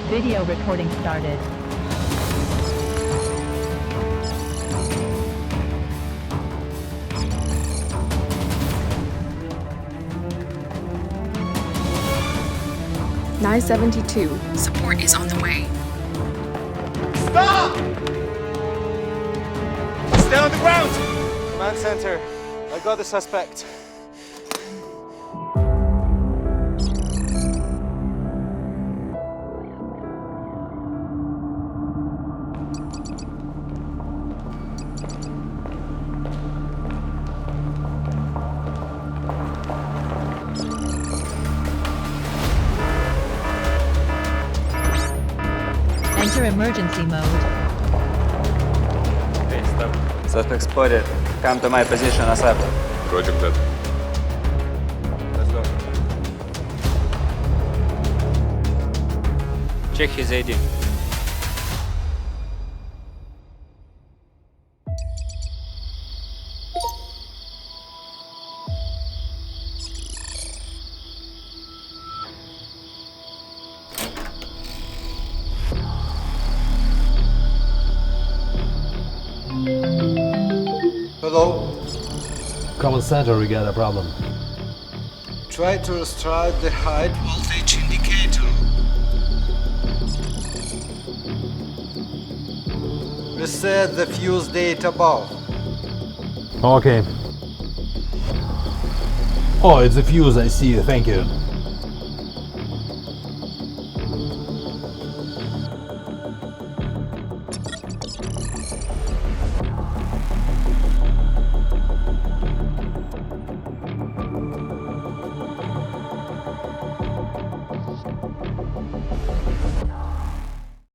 Video recording started. (972). Support is on the way. Stop! Stay on the ground! Command center, I got the suspect. Enter emergency mode. Okay, stop. Suspect spotted. Come to my position ASAP. Roger that. Let's go. Check his ID. Hello? Command center, we got a problem. Try to restart the high voltage indicator. Reset the fuse date above. Okay. Oh, it's a fuse, I see you, thank you.